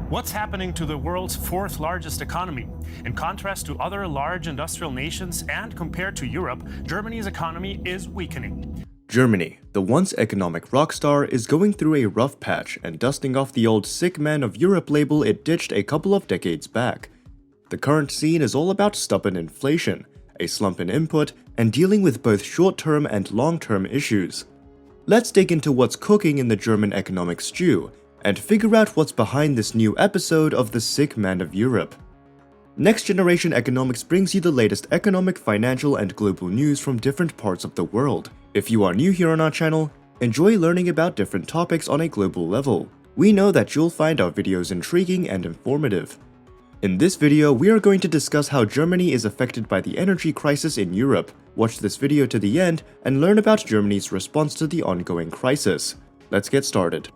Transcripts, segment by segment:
What's happening to the world's fourth largest economy? In contrast to other large industrial nations and compared to Europe, Germany's economy is weakening. Germany, the once economic rock star, is going through a rough patch and dusting off the old sick man of Europe label it ditched a couple of decades back. The current scene is all about stubborn inflation, a slump in input, and dealing with both short-term and long-term issues. Let's dig into what's cooking in the German economic stew, and figure out what's behind this new episode of The Sick Man of Europe. Next Generation Economics brings you the latest economic, financial, and global news from different parts of the world. If you are new here on our channel, enjoy learning about different topics on a global level. We know that you'll find our videos intriguing and informative. In this video, we are going to discuss how Germany is affected by the energy crisis in Europe. Watch this video to the end and learn about Germany's response to the ongoing crisis. Let's get started.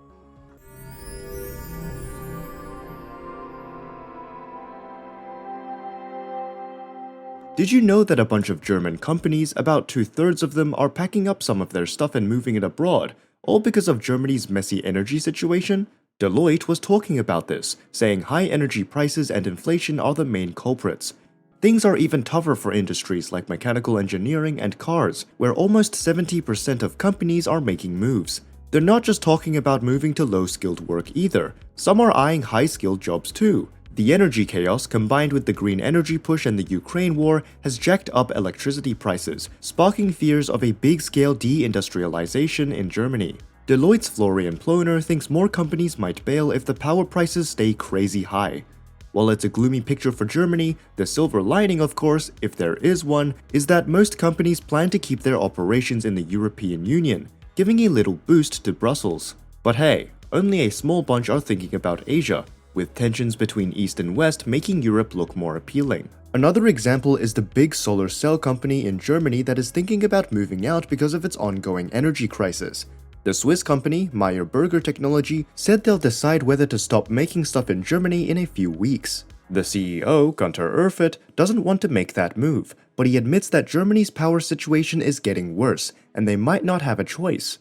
Did you know that a bunch of German companies, about 2/3 of them, are packing up some of their stuff and moving it abroad, all because of Germany's messy energy situation? Deloitte was talking about this, saying high energy prices and inflation are the main culprits. Things are even tougher for industries like mechanical engineering and cars, where almost 70% of companies are making moves. They're not just talking about moving to low-skilled work either, some are eyeing high-skilled jobs too. The energy chaos, combined with the green energy push and the Ukraine war, has jacked up electricity prices, sparking fears of a big-scale deindustrialization in Germany. Deloitte's Florian Ploner thinks more companies might bail if the power prices stay crazy high. While it's a gloomy picture for Germany, the silver lining, of course, if there is one, is that most companies plan to keep their operations in the European Union, giving a little boost to Brussels. But hey, only a small bunch are thinking about Asia, with tensions between East and West making Europe look more appealing. Another example is the big solar cell company in Germany that is thinking about moving out because of its ongoing energy crisis. The Swiss company, Meyer Burger Technology, said they'll decide whether to stop making stuff in Germany in a few weeks. The CEO, Gunter Erfurt, doesn't want to make that move, but he admits that Germany's power situation is getting worse, and they might not have a choice.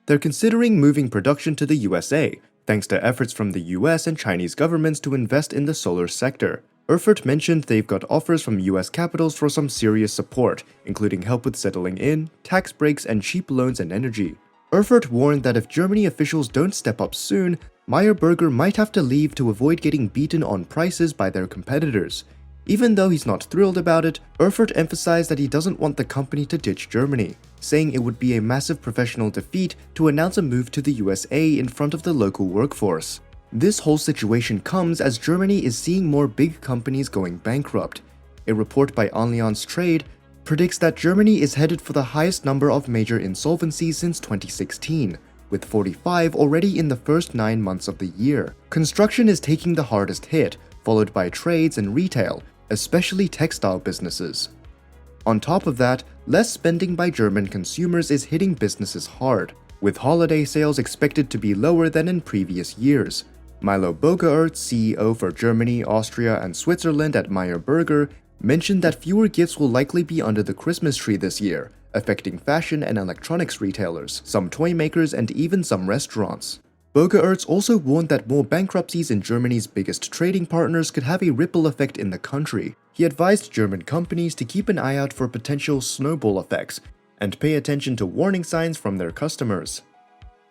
They're considering moving production to the USA, thanks to efforts from the US and Chinese governments to invest in the solar sector. Erfurt mentioned they've got offers from US capitals for some serious support, including help with settling in, tax breaks, and cheap loans and energy. Erfurt warned that if Germany officials don't step up soon, Meyer Burger might have to leave to avoid getting beaten on prices by their competitors. Even though he's not thrilled about it, Erfurt emphasized that he doesn't want the company to ditch Germany, saying it would be a massive professional defeat to announce a move to the USA in front of the local workforce. This whole situation comes as Germany is seeing more big companies going bankrupt. A report by Allianz Trade predicts that Germany is headed for the highest number of major insolvencies since 2016, with 45 already in the first 9 months of the year. Construction is taking the hardest hit, followed by trades and retail, especially textile businesses. On top of that, less spending by German consumers is hitting businesses hard, with holiday sales expected to be lower than in previous years. Milo Bogaert, CEO for Germany, Austria, and Switzerland at Meyer Burger, mentioned that fewer gifts will likely be under the Christmas tree this year, affecting fashion and electronics retailers, some toy makers, and even some restaurants. Bogaerts also warned that more bankruptcies in Germany's biggest trading partners could have a ripple effect in the country. He advised German companies to keep an eye out for potential snowball effects and pay attention to warning signs from their customers.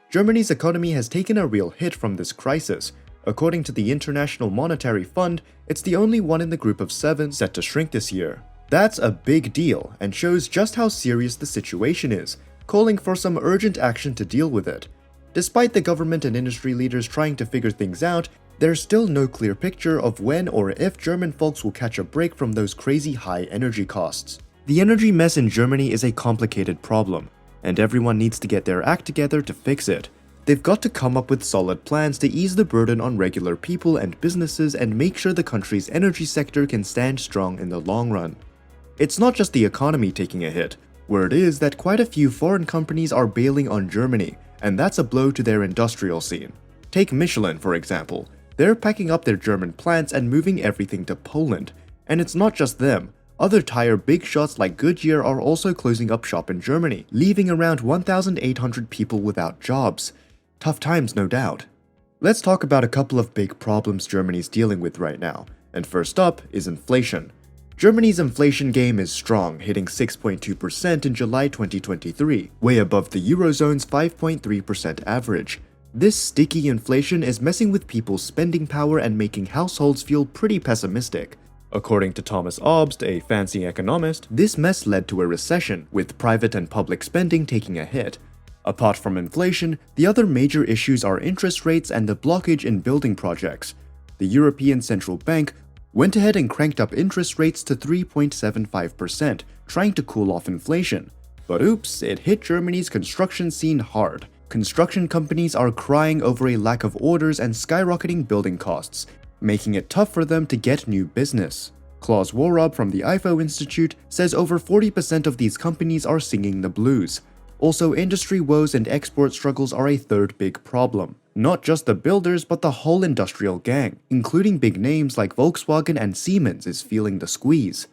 Germany's economy has taken a real hit from this crisis. According to the International Monetary Fund, it's the only one in the group of 7 set to shrink this year. That's a big deal and shows just how serious the situation is, calling for some urgent action to deal with it. Despite the government and industry leaders trying to figure things out, there's still no clear picture of when or if German folks will catch a break from those crazy high energy costs. The energy mess in Germany is a complicated problem, and everyone needs to get their act together to fix it. They've got to come up with solid plans to ease the burden on regular people and businesses and make sure the country's energy sector can stand strong in the long run. It's not just the economy taking a hit. Word is that quite a few foreign companies are bailing on Germany, and that's a blow to their industrial scene. Take Michelin, for example. They're packing up their German plants and moving everything to Poland. And it's not just them. Other tire big shots like Goodyear are also closing up shop in Germany, leaving around 1,800 people without jobs. Tough times, no doubt. Let's talk about a couple of big problems Germany's dealing with right now, and first up is inflation. Germany's inflation game is strong, hitting 6.2% in July 2023, way above the Eurozone's 5.3% average. This sticky inflation is messing with people's spending power and making households feel pretty pessimistic. According to Thomas Obst, a fancy economist, this mess led to a recession, with private and public spending taking a hit. Apart from inflation, the other major issues are interest rates and the blockage in building projects. The European Central Bank went ahead and cranked up interest rates to 3.75%, trying to cool off inflation. But oops, it hit Germany's construction scene hard. Construction companies are crying over a lack of orders and skyrocketing building costs, making it tough for them to get new business. Klaus Worup from the IFO Institute says over 40% of these companies are singing the blues. Also, industry woes and export struggles are a third big problem. Not just the builders, but the whole industrial gang, including big names like Volkswagen and Siemens, is feeling the squeeze.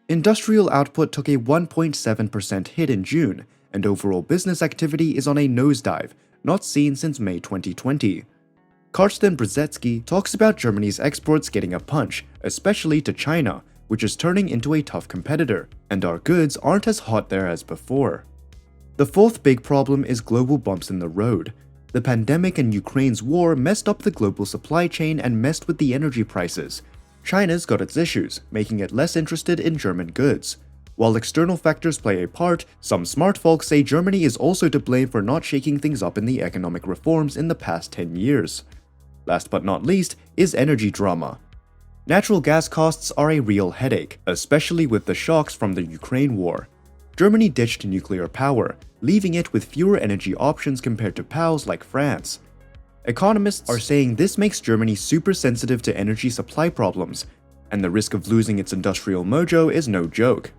Industrial output took a 1.7% hit in June, and overall business activity is on a nosedive, not seen since May 2020. Karsten Brzezinski talks about Germany's exports getting a punch, especially to China, which is turning into a tough competitor, and our goods aren't as hot there as before. The fourth big problem is global bumps in the road. The pandemic and Ukraine's war messed up the global supply chain and messed with the energy prices. China's got its issues, making it less interested in German goods. While external factors play a part, some smart folks say Germany is also to blame for not shaking things up in the economic reforms in the past 10 years. Last but not least is energy drama. Natural gas costs are a real headache, especially with the shocks from the Ukraine war. Germany ditched nuclear power, leaving it with fewer energy options compared to pals like France. Economists are saying this makes Germany super sensitive to energy supply problems, and the risk of losing its industrial mojo is no joke.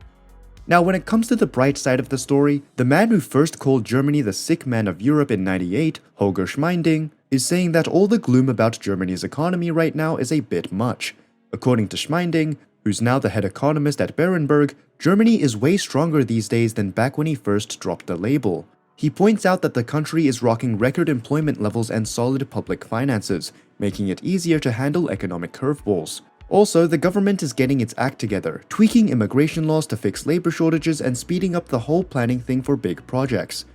Now, when it comes to the bright side of the story, the man who first called Germany the sick man of Europe in '98, Holger Schmeinding, is saying that all the gloom about Germany's economy right now is a bit much. According to Schmeinding, who's now the head economist at Berenberg, Germany is way stronger these days than back when he first dropped the label. He points out that the country is rocking record employment levels and solid public finances, making it easier to handle economic curveballs. Also, the government is getting its act together, tweaking immigration laws to fix labor shortages and speeding up the whole planning thing for big projects.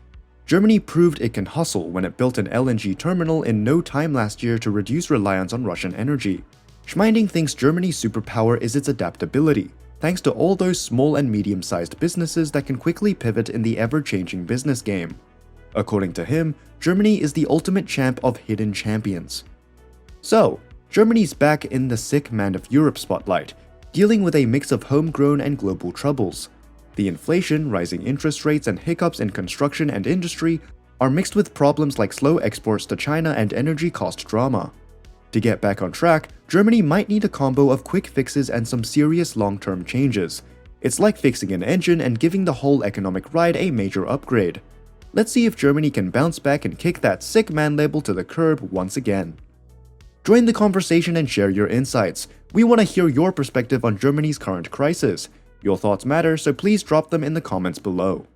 Germany proved it can hustle when it built an LNG terminal in no time last year to reduce reliance on Russian energy. Schmeinding thinks Germany's superpower is its adaptability, thanks to all those small and medium-sized businesses that can quickly pivot in the ever-changing business game. According to him, Germany is the ultimate champ of hidden champions. So, Germany's back in the sick man of Europe spotlight, dealing with a mix of homegrown and global troubles. The inflation, rising interest rates, and hiccups in construction and industry are mixed with problems like slow exports to China and energy cost drama. To get back on track, Germany might need a combo of quick fixes and some serious long-term changes. It's like fixing an engine and giving the whole economic ride a major upgrade. Let's see if Germany can bounce back and kick that sick man label to the curb once again. Join the conversation and share your insights. We want to hear your perspective on Germany's current crisis. Your thoughts matter, so please drop them in the comments below.